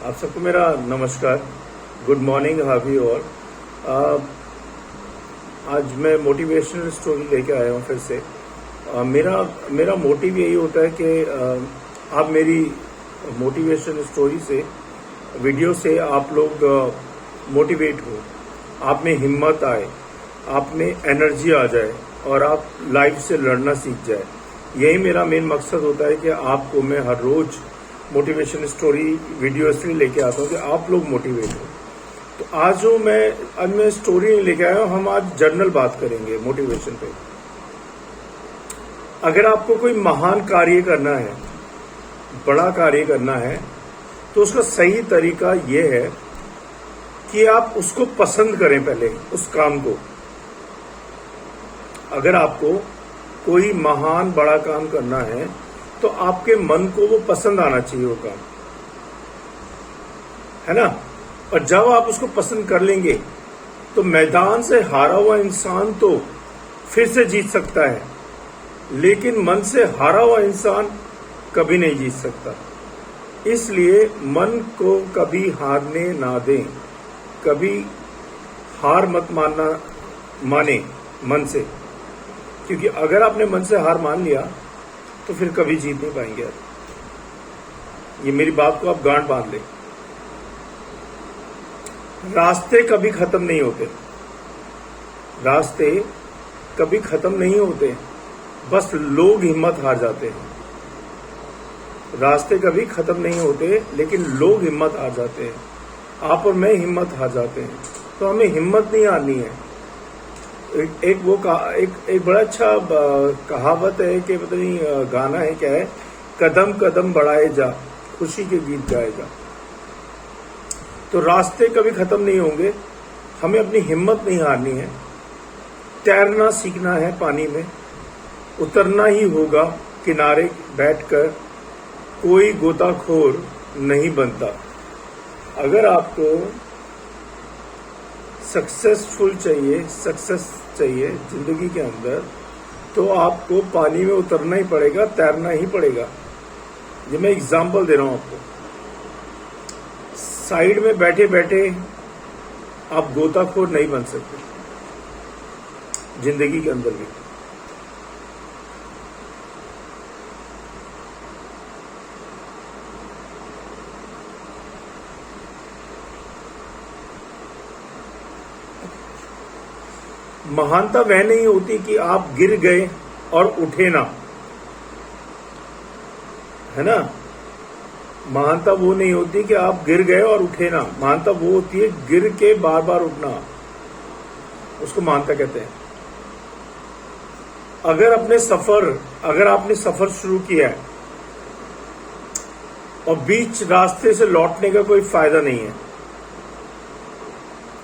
आप सबको मेरा नमस्कार, good morning, how you all. आज मैं मोटिवेशनल स्टोरी लेके आया हूँ फिर से। मेरा मोटिव यही होता है कि आप मेरी मोटिवेशन स्टोरी से, वीडियो से आप लोग मोटिवेट हो, आप में हिम्मत आए, आप में एनर्जी आ जाए और आप लाइफ से लड़ना सीख जाए। यही मेरा मेन मकसद होता है कि आपको मैं हर रोज मोटिवेशन स्टोरी वीडियो इसलिए लेके आता हूँ कि आप लोग मोटिवेट हो। तो आज मैं स्टोरी नहीं लेके आया हूँ, हम आज जर्नल बात करेंगे मोटिवेशन पे। अगर आपको कोई महान कार्य करना है, बड़ा कार्य करना है, तो उसका सही तरीका यह है कि आप उसको पसंद करें पहले, उस काम को। अगर आपको कोई महान बड़ा काम करना है तो आपके मन को वो पसंद आना चाहिए, वो काम, है ना। और जब आप उसको पसंद कर लेंगे तो मैदान से हारा हुआ इंसान तो फिर से जीत सकता है, लेकिन मन से हारा हुआ इंसान कभी नहीं जीत सकता। इसलिए मन को कभी हारने ना दें, कभी हार मत माने मन से, क्योंकि अगर आपने मन से हार मान लिया तो फिर कभी जीत नहीं पाएंगे आप। ये मेरी बात को आप गांठ बांध लें। रास्ते कभी खत्म नहीं होते, रास्ते कभी खत्म नहीं होते, बस लोग हिम्मत हार जाते हैं। रास्ते कभी खत्म नहीं होते, लेकिन लोग हिम्मत हार जाते हैं। आप और मैं हिम्मत हार जाते हैं, तो हमें हिम्मत नहीं हारनी है। एक बड़ा अच्छा कहावत है कि पता नहीं गाना है क्या है, कदम कदम बढ़ाए जा, खुशी के गीत गाए जा। तो रास्ते कभी खत्म नहीं होंगे, हमें अपनी हिम्मत नहीं हारनी है। तैरना सीखना है पानी में, उतरना ही होगा किनारे बैठकर, कोई गोताखोर नहीं बनता। अगर आपको सक्सेस चाहिए जिंदगी के अंदर, तो आपको पानी में उतरना ही पड़ेगा, तैरना ही पड़ेगा। ये मैं एग्जांपल दे रहा हूं आपको। साइड में बैठे बैठे आप गोताखोर नहीं बन सकते जिंदगी के अंदर भी। महानता वह नहीं होती कि आप गिर गए और उठे ना, है ना। महानता वो नहीं होती कि आप गिर गए और उठे ना। महानता वो होती है गिर के बार बार उठना, उसको महानता कहते हैं। अगर आपने सफर शुरू किया है और बीच रास्ते से लौटने का कोई फायदा नहीं है,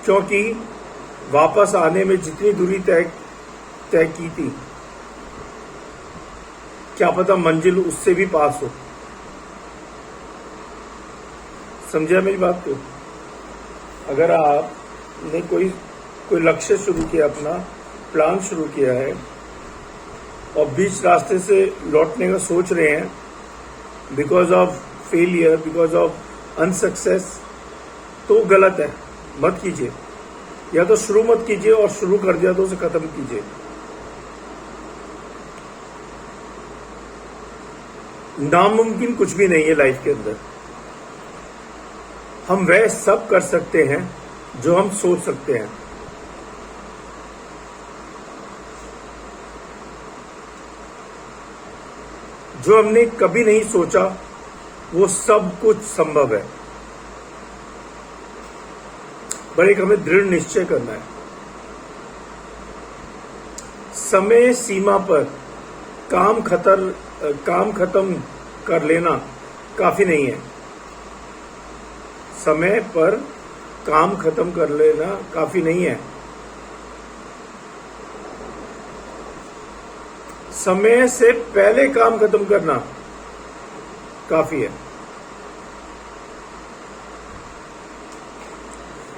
क्योंकि वापस आने में जितनी दूरी तय की थी, क्या पता मंजिल उससे भी पास हो। समझा मेरी बात को। अगर आपने कोई लक्ष्य शुरू किया, अपना प्लान शुरू किया है, और बीच रास्ते से लौटने का सोच रहे हैं because of failure, because of unsuccess, तो गलत है, मत कीजिए। या तो शुरू मत कीजिए, और शुरू कर दिया तो उसे खत्म कीजिए। नामुमकिन कुछ भी नहीं है लाइफ के अंदर। हम वह सब कर सकते हैं जो हम सोच सकते हैं। जो हमने कभी नहीं सोचा, वो सब कुछ संभव है। पर एक हमें दृढ़ निश्चय करना है। समय सीमा पर काम खत्म कर लेना काफी नहीं है। समय पर काम खत्म कर लेना काफी नहीं है। समय से पहले काम खत्म करना काफी है।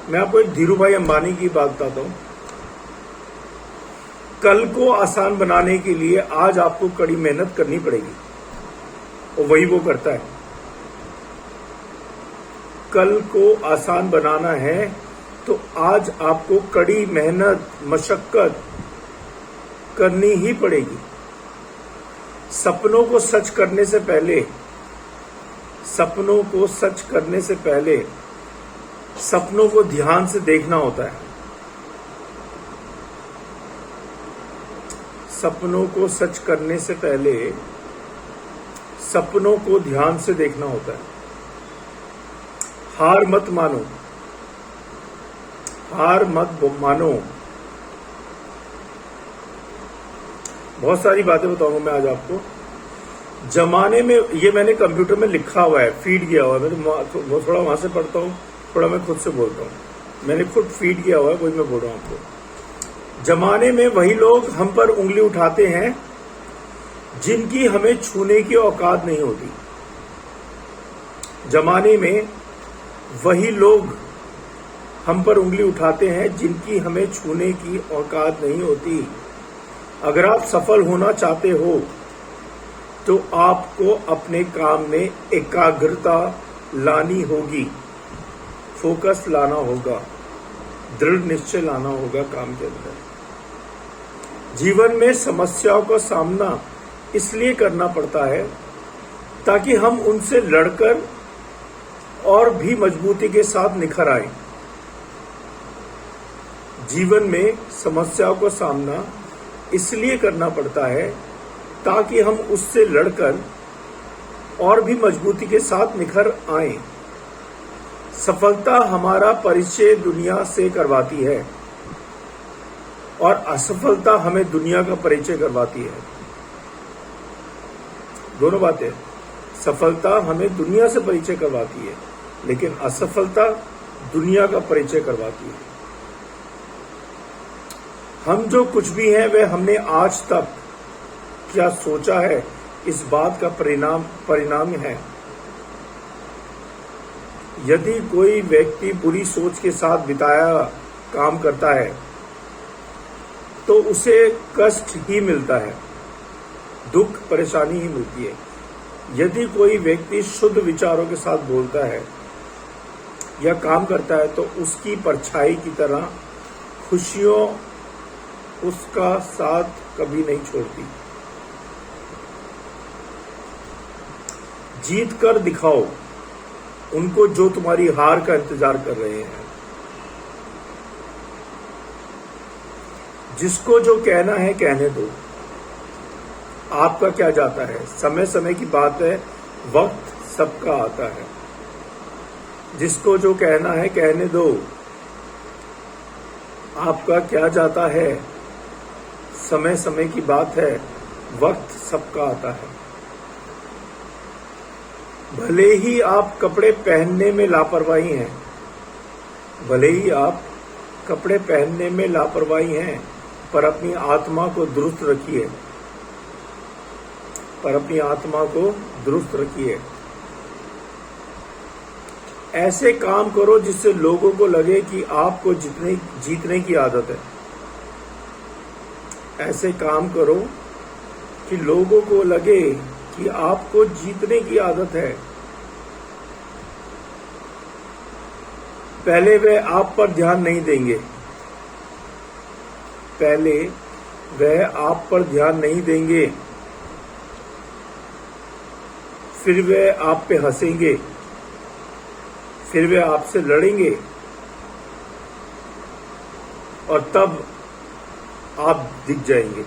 मैं आपको एक धीरूभाई अंबानी की बात बताता हूं। कल को आसान बनाने के लिए आज आपको कड़ी मेहनत करनी पड़ेगी, और वही वो करता है। कल को आसान बनाना है तो आज आपको कड़ी मेहनत मशक्कत करनी ही पड़ेगी। सपनों को सच करने से पहले सपनों को ध्यान से देखना होता है। सपनों को सच करने से पहले सपनों को ध्यान से देखना होता है। हार मत मानो, हार मत मानो। बहुत सारी बातें बताऊंगा मैं आज आपको। जमाने में, ये मैंने कंप्यूटर में लिखा हुआ है, फीड किया हुआ है। मैं थोड़ा वहां से पढ़ता हूँ, थोड़ा मैं खुद से बोलता हूँ। मैंने खुद फीड किया हुआ है, वही मैं बोल रहा हूँ आपको। जमाने में वही लोग हम पर उंगली उठाते हैं जिनकी हमें छूने की औकात नहीं होती। जमाने में वही लोग हम पर उंगली उठाते हैं जिनकी हमें छूने की औकात नहीं होती। अगर आप सफल होना चाहते हो तो आपको अपने काम में एकाग्रता लानी होगी, फोकस लाना होगा, दृढ़ निश्चय लाना होगा काम के अंदर। जीवन में समस्याओं का सामना इसलिए करना पड़ता है ताकि हम उनसे लड़कर और भी मजबूती के साथ निखर आए। जीवन में समस्याओं का सामना इसलिए करना पड़ता है ताकि हम उससे लड़कर और भी मजबूती के साथ निखर आए। सफलता हमारा परिचय दुनिया से करवाती है और असफलता हमें दुनिया का परिचय करवाती है। दोनों बातें। सफलता हमें दुनिया से परिचय करवाती है, लेकिन असफलता दुनिया का परिचय करवाती है। हम जो कुछ भी हैं वह हमने आज तक क्या सोचा है, इस बात का परिणाम है। यदि कोई व्यक्ति बुरी सोच के साथ बिताया काम करता है तो उसे कष्ट ही मिलता है, दुख परेशानी ही मिलती है। यदि कोई व्यक्ति शुद्ध विचारों के साथ बोलता है या काम करता है तो उसकी परछाई की तरह खुशियों उसका साथ कभी नहीं छोड़ती। जीत कर दिखाओ उनको जो तुम्हारी हार का इंतजार कर रहे हैं। जिसको जो कहना है कहने दो, आपका क्या जाता है। समय समय की बात है, वक्त सबका आता है। जिसको जो कहना है कहने दो, आपका क्या जाता है। समय समय की बात है, वक्त सबका आता है। भले ही आप कपड़े पहनने में लापरवाही हैं, भले ही आप कपड़े पहनने में लापरवाही हैं, पर अपनी आत्मा को दुरुस्त रखिए, पर अपनी आत्मा को दुरुस्त रखिए। ऐसे काम करो जिससे लोगों को लगे कि आपको जीतने की आदत है। ऐसे काम करो कि लोगों को लगे कि आपको जीतने की आदत है। पहले वे आप पर ध्यान नहीं देंगे, पहले वह आप पर ध्यान नहीं देंगे, फिर वे आप पे हंसेंगे, फिर वे आपसे लड़ेंगे और तब आप दिख जाएंगे।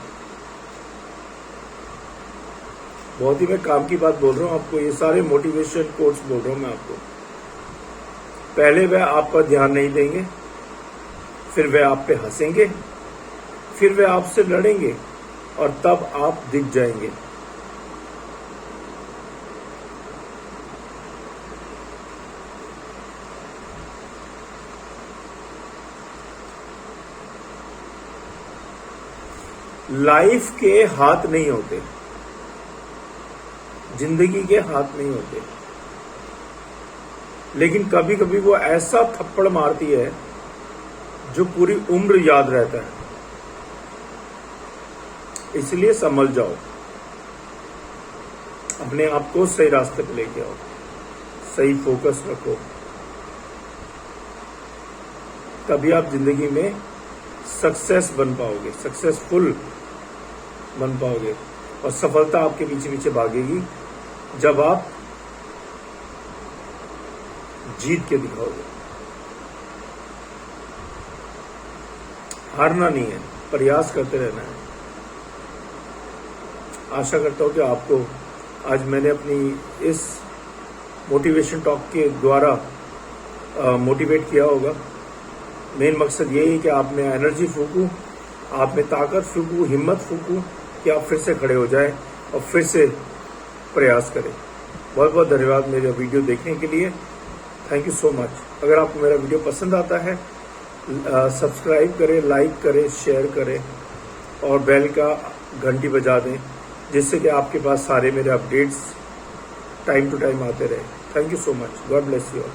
बहुत ही मैं काम की बात बोल रहा हूं आपको, ये सारे मोटिवेशन कोट्स बोल रहा हूं मैं आपको। पहले वे आप पर ध्यान नहीं देंगे, फिर वे आप पे हंसेंगे, फिर वे आपसे लड़ेंगे और तब आप दिख जाएंगे। लाइफ के हाथ नहीं होते, जिंदगी के हाथ नहीं होते, लेकिन कभी कभी वो ऐसा थप्पड़ मारती है जो पूरी उम्र याद रहता है। इसलिए संभल जाओ, अपने आप को सही रास्ते पे लेके आओ, सही फोकस रखो, तभी आप जिंदगी में सक्सेस बन पाओगे, सक्सेसफुल बन पाओगे। और सफलता आपके पीछे पीछे भागेगी जब आप जीत के दिखाओगे। हारना नहीं है, प्रयास करते रहना है। आशा करता हूं कि आपको आज मैंने अपनी इस मोटिवेशन टॉक के द्वारा मोटिवेट किया होगा। मेन मकसद यही है कि आप में एनर्जी फूकूं, आप में ताकत फूकूं, हिम्मत फूकूं कि आप फिर से खड़े हो जाएं और फिर से प्रयास करें। बहुत बहुत धन्यवाद मेरा वीडियो देखने के लिए। Thank you so much. अगर आपको मेरा वीडियो पसंद आता है सब्सक्राइब करें, लाइक करें, शेयर करें और बेल का घंटी बजा दें, जिससे कि आपके पास सारे मेरे अपडेट्स टाइम टू टाइम आते रहे। Thank you so much. God bless you all.